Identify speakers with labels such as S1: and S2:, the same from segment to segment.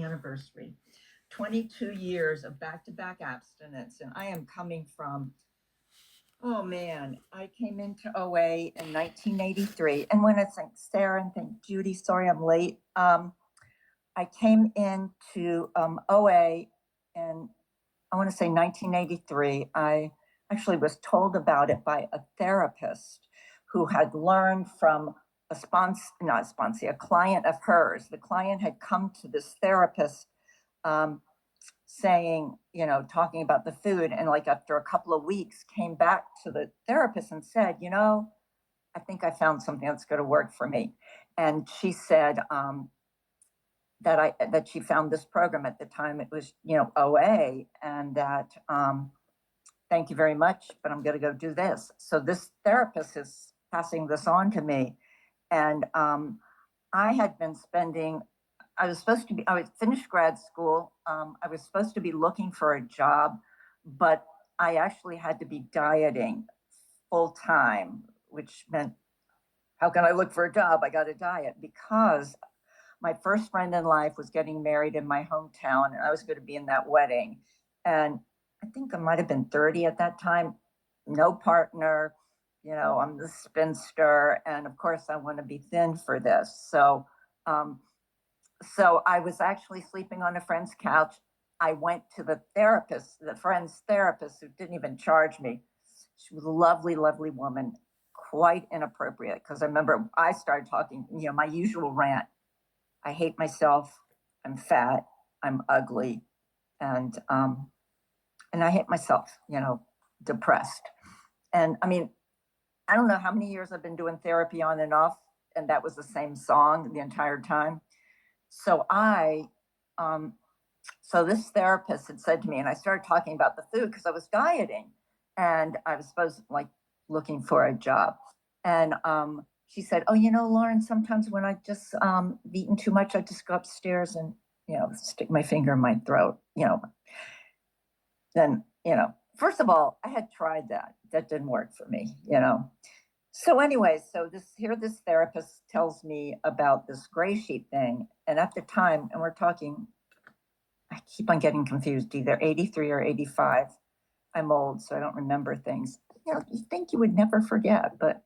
S1: anniversary. 22 years of back-to-back abstinence, and I am coming from, oh man, I came into OA in 1983. And when I thank Sarah and thank Judy, sorry I'm late. I came into OA in, I want to say 1983. I actually was told about it by a therapist who had learned from a client of hers. The client had come to this therapist saying, talking about the food, and like after a couple of weeks came back to the therapist and said, I think I found something that's going to work for me. And she said that she found this program. At the time it was, OA, and that thank you very much, but I'm going to go do this. So this therapist is passing this on to me. And I had been spending, I was finished grad school. I was supposed to be looking for a job, but I actually had to be dieting full time, which meant, how can I look for a job? I got to diet, because my first friend in life was getting married in my hometown, and I was going to be in that wedding. And I think I might have been 30 at that time, no partner, I'm the spinster. And of course I want to be thin for this. So I was actually sleeping on a friend's couch. I went to the friend's therapist, who didn't even charge me. She was a lovely, lovely woman, quite inappropriate, because I remember I started talking, my usual rant. I hate myself. I'm fat. I'm ugly. And I hate myself, depressed. And I mean, I don't know how many years I've been doing therapy on and off, and that was the same song the entire time. So so this therapist had said to me, and I started talking about the food because I was dieting, and I was looking for a job. And she said, oh, Lauren, sometimes when I just eaten too much, I just go upstairs and, stick my finger in my throat, Then, first of all, I had tried that. That didn't work for me, So anyway, this therapist tells me about this gray sheet thing. And at the time, and we're talking, I keep on getting confused, either 83 or 85. I'm old, so I don't remember things. You think you would never forget, but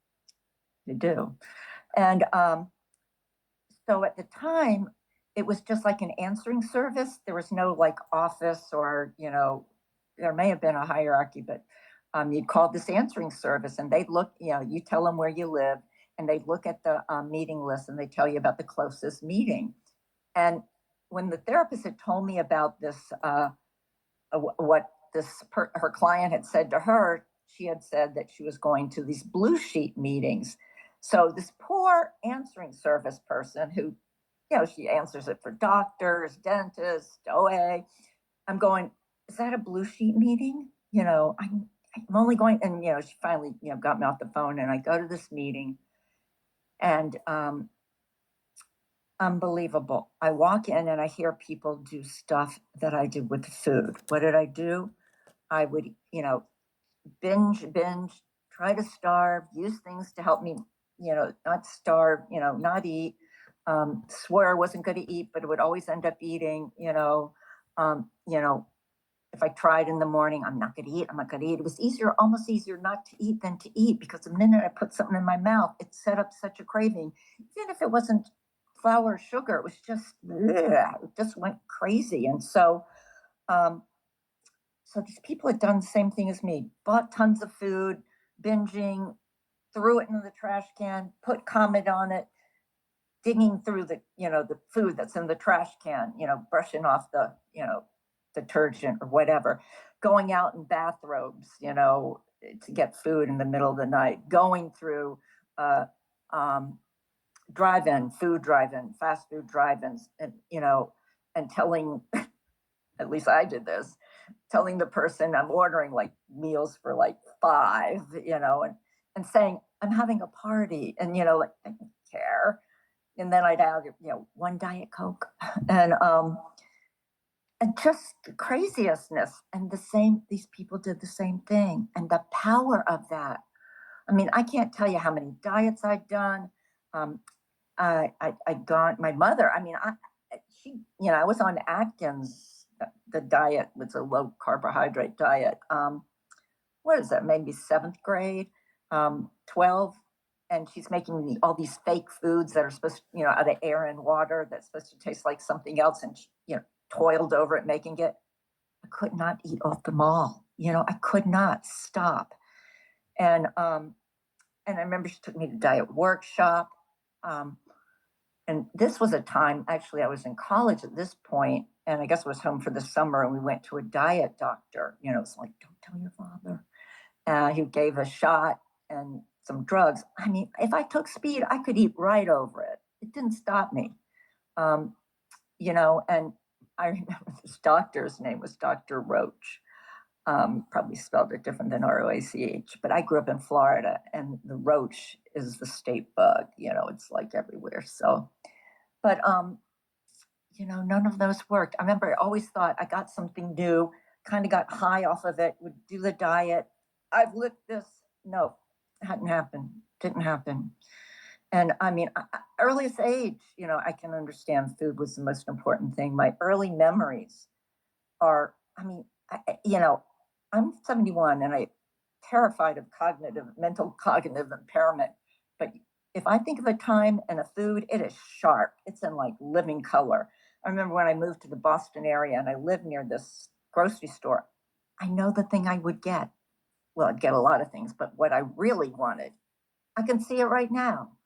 S1: you do. And so at the time, it was just like an answering service. There was no office, or, there may have been a hierarchy, but you'd call this answering service, and they'd look, you tell them where you live, and they'd look at the meeting list, and they tell you about the closest meeting. And when the therapist had told me about this, what her client had said to her, she had said that she was going to these blue sheet meetings. So this poor answering service person who, she answers it for doctors, dentists, OA. I'm going, is that a blue sheet meeting? I'm only going, and, she finally, got me off the phone, and I go to this meeting, and unbelievable. I walk in and I hear people do stuff that I did with the food. What did I do? I would, binge, try to starve, use things to help me, not starve, not eat, swear I wasn't going to eat, but it would always end up eating, if I tried in the morning, I'm not going to eat. It was almost easier not to eat than to eat, because the minute I put something in my mouth, it set up such a craving. Even if it wasn't flour or sugar, it was just, it just went crazy. And so these people had done the same thing as me, bought tons of food, binging, threw it into the trash can, put comment on it, digging through the food that's in the trash can, brushing off the, detergent or whatever, going out in bathrobes, to get food in the middle of the night, going through fast food drive-ins, and, and telling, at least I did this, telling the person I'm ordering meals for 5, and saying, I'm having a party, and, I don't care. And then I'd add, one Diet Coke, and just craziness. And these people did the same thing. And the power of that. I mean, I can't tell you how many diets I'd done. I'd gone, my mother, I was on Atkins. The diet was a low carbohydrate diet. What is that? Maybe seventh grade, 12. And she's making all these fake foods that are supposed to, out of air and water that's supposed to taste like something else. And she, toiled over it, making it. I could not eat off them all. I could not stop. And I remember she took me to diet workshop. And this was a time, actually, I was in college at this point, and I guess I was home for the summer, and we went to a diet doctor. It's like, don't tell your father. He gave a shot and some drugs. I mean, if I took speed, I could eat right over it. It didn't stop me. And I remember this doctor's name was Dr. Roach. Probably spelled it different than ROACH, but I grew up in Florida, and the roach is the state bug. It's like everywhere. So, but none of those worked. I remember I always thought I got something new, kind of got high off of it, would do the diet. I've lived this. No, hadn't happened. Didn't happen. And I mean, earliest age, I can understand food was the most important thing. My early memories are, I'm 71 and I'm terrified of mental cognitive impairment. But if I think of a time and a food, it is sharp. It's in like living color. I remember when I moved to the Boston area and I lived near this grocery store, I know the thing I would get. Well, I'd get a lot of things, but what I really wanted, I can see it right now.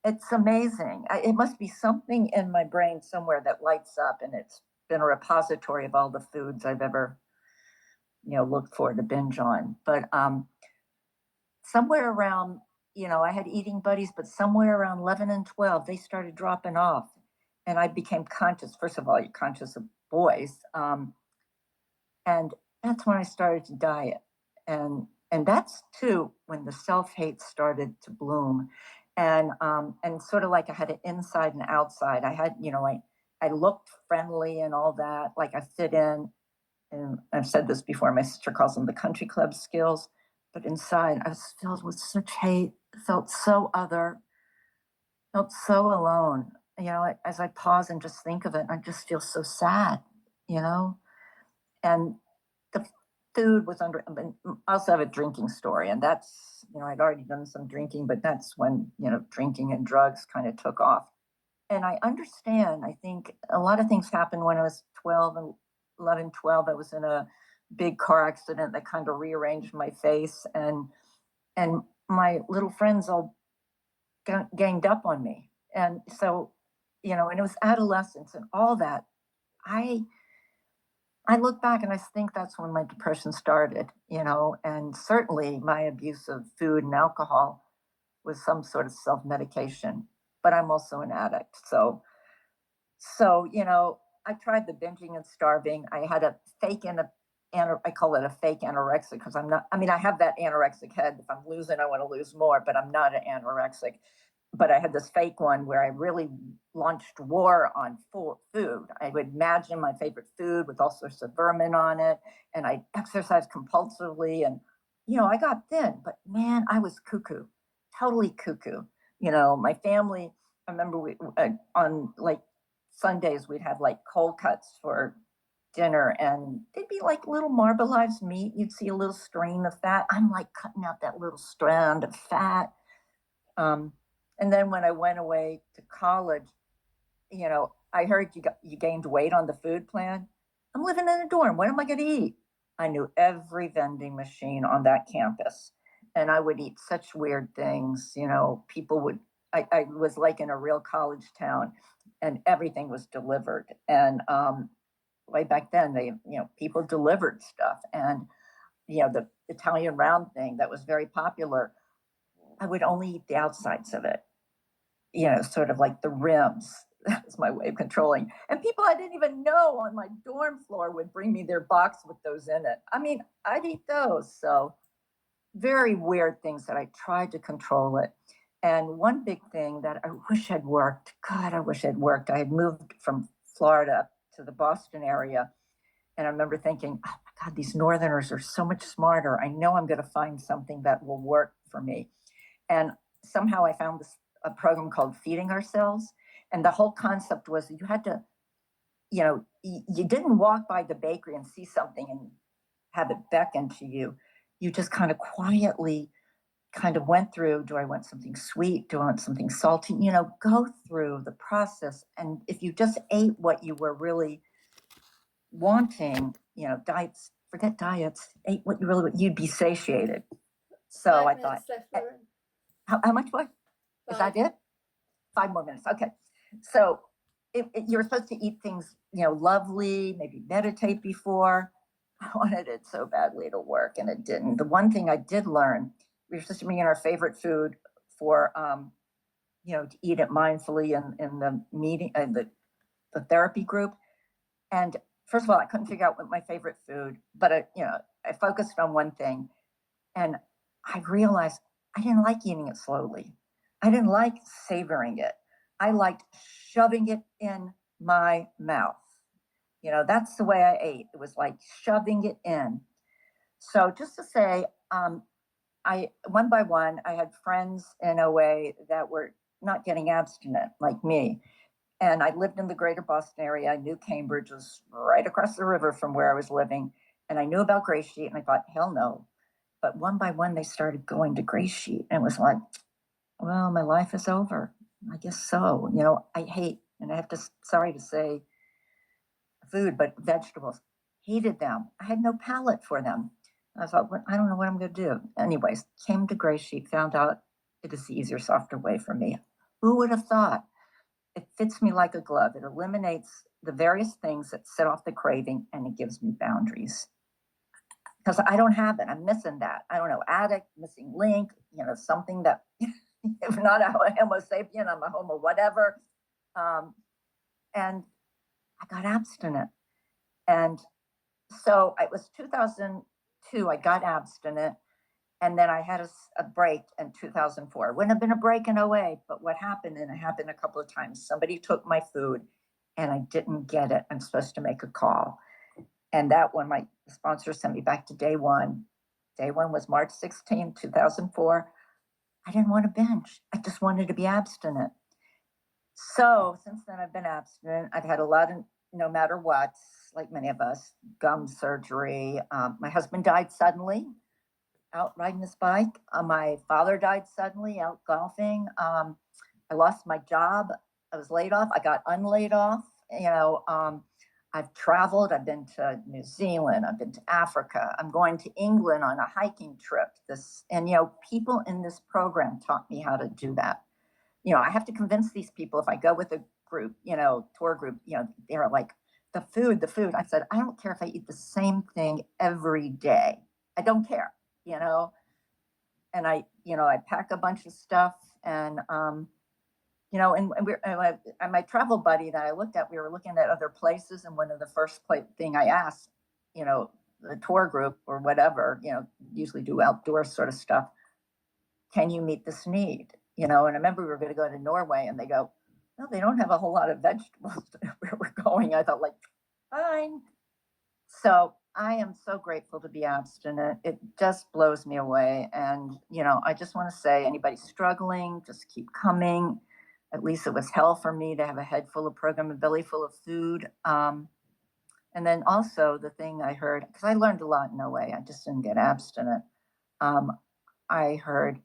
S1: It's amazing. It must be something in my brain somewhere that lights up, and it's been a repository of all the foods I've ever, looked for to binge on. But somewhere around, I had eating buddies, but somewhere around 11 and 12, they started dropping off. And I became conscious. First of all, you're conscious of boys. And that's when I started to diet. And that's too when the self-hate started to bloom. And sort of like I had an inside and outside. I had, I looked friendly and all that, like I fit in. And I've said this before, my sister calls them the country club skills. But inside, I was filled with such hate, felt so other, felt so alone. As I pause and just think of it, I just feel so sad, And the food was I also have a drinking story, and that's, I'd already done some drinking, but that's when, drinking and drugs kind of took off. And I understand, I think a lot of things happened when I was 12 and 11, 12. I was in a big car accident that kind of rearranged my face, and my little friends all ganged up on me. And so, and it was adolescence and all that. I look back and I think that's when my depression started, and certainly my abuse of food and alcohol was some sort of self-medication, but I'm also an addict. So, I tried the binging and starving. I had a fake I call it a fake anorexic because I'm not, I have that anorexic head. If I'm losing, I want to lose more, but I'm not an anorexic. But I had this fake one where I really launched war on food. I would imagine my favorite food with all sorts of vermin on it, and I exercised compulsively. And, I got thin, but man, I was cuckoo, totally cuckoo. My family, I remember on like Sundays, we'd have like cold cuts for dinner, and they'd be like little marbleized meat. You'd see a little strain of fat. I'm like cutting out that little strand of fat. And then when I went away to college, I heard you gained weight on the food plan. I'm living in a dorm. What am I going to eat? I knew every vending machine on that campus, and I would eat such weird things. People would. I was like in a real college town, and everything was delivered. And way back then, people delivered stuff, and the Italian round thing that was very popular. I would only eat the outsides of it, sort of like the rims. That was my way of controlling. And people I didn't even know on my dorm floor would bring me their box with those in it. I'd eat those. So very weird things that I tried to control it. And one big thing that I wish had worked, God, I wish it had worked. I had moved from Florida to the Boston area. And I remember thinking, oh my God, these Northerners are so much smarter. I know I'm going to find something that will work for me. And somehow I found a program called Feeding Ourselves. And the whole concept was you had to you didn't walk by the bakery and see something and have it beckon to you. You just kind of quietly kind of went through, do I want something sweet? Do I want something salty? Go through the process. And if you just ate what you were really wanting, diets, forget diets, ate what you really, you'd be satiated. So I thought, how much was? Is that it? 5 more minutes. Okay. So you're supposed to eat things, lovely, maybe meditate before. I wanted it so badly to work and it didn't. The one thing I did learn, we were supposed to bring in our favorite food for, to eat it mindfully in the meeting, the therapy group. And first of all, I couldn't figure out what my favorite food, but I focused on one thing and I realized I didn't like eating it slowly. I didn't like savoring it. I liked shoving it in my mouth. That's the way I ate. It was like shoving it in. So just to say, I one by one, I had friends in OA that were not getting abstinent like me. And I lived in the greater Boston area. I knew Cambridge was right across the river from where I was living. And I knew about GreySheet and I thought, hell no. But one by one, they started going to GreySheet and it was like, well, my life is over. I guess so. I hate, and I have to, sorry to say food, but vegetables, hated them. I had no palate for them. I thought, well, I don't know what I'm going to do. Anyways, came to GreySheet, found out it is the easier, softer way for me. Who would have thought? It fits me like a glove. It eliminates the various things that set off the craving and it gives me boundaries. Because I don't have it. I'm missing that. I don't know, addict, missing link, something that, if not a Homo sapien, I'm a Homo whatever. And I got abstinent. And so it was 2002, I got abstinent. And then I had a break in 2004. It wouldn't have been a break in OA, but what happened, and it happened a couple of times, somebody took my food and I didn't get it. I'm supposed to make a call. And that one, my sponsor sent me back to day one. Day one was March 16, 2004. I didn't want to binge. I just wanted to be abstinent. So since then, I've been abstinent. I've had a lot of, no matter what, like many of us, gum surgery. My husband died suddenly out riding his bike. My father died suddenly out golfing. I lost my job. I was laid off. I got unlaid off. I've traveled. I've been to New Zealand. I've been to Africa. I'm going to England on a hiking trip. People in this program taught me how to do that. I have to convince these people if I go with a group, tour group, they're like, the food. I said, I don't care if I eat the same thing every day. I don't care, and I pack a bunch of stuff and, and my travel buddy that I looked at, we were looking at other places. And one of the first thing I asked, the tour group or whatever, usually do outdoor sort of stuff. Can you meet this need? And I remember we were going to go to Norway and they go, no, they don't have a whole lot of vegetables where we're going. I thought like, fine. So I am so grateful to be abstinent. It just blows me away. And, I just want to say anybody struggling, just keep coming. At least it was hell for me to have a head full of program, a belly full of food. And then also the thing I heard, because I learned a lot in OA, I just didn't get abstinent. I heard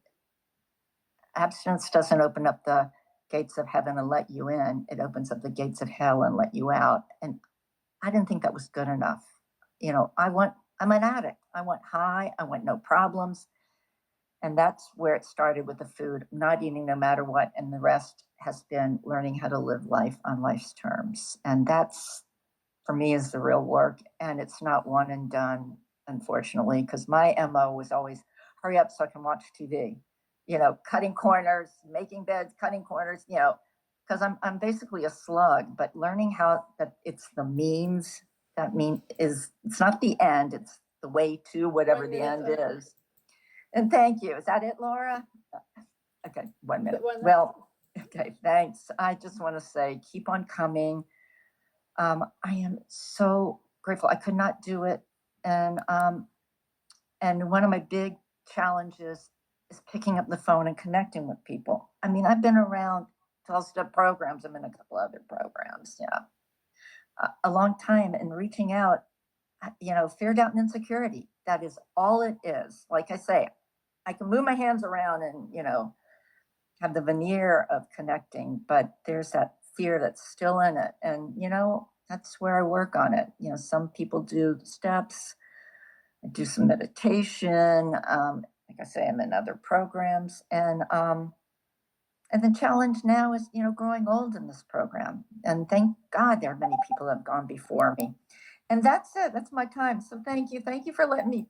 S1: abstinence doesn't open up the gates of heaven and let you in. It opens up the gates of hell and let you out. And I didn't think that was good enough. I'm an addict. I want high. I want no problems. And that's where it started with the food, not eating no matter what. And the rest has been learning how to live life on life's terms. And that's, for me, is the real work. And it's not one and done, unfortunately, because my MO was always hurry up so I can watch TV, cutting corners, making beds, cutting corners, because I'm basically a slug, but learning how that it's the means that it's not the end, it's the way to whatever the end is. And thank you. Is that it, Laura? Okay, 1 minute. Well, okay, thanks. I just want to say, keep on coming. I am so grateful. I could not do it. And one of my big challenges is picking up the phone and connecting with people. I mean, I've been around 12-step programs. I'm in a couple other programs, a long time and reaching out, fear, doubt, and insecurity. That is all it is. Like I say, I can move my hands around and, have the veneer of connecting, but there's that fear that's still in it. And, that's where I work on it. Some people do the steps, I do some meditation. Like I say, I'm in other programs. And the challenge now is, growing old in this program. And thank God there are many people that have gone before me. And that's it. That's my time. So thank you. Thank you for letting me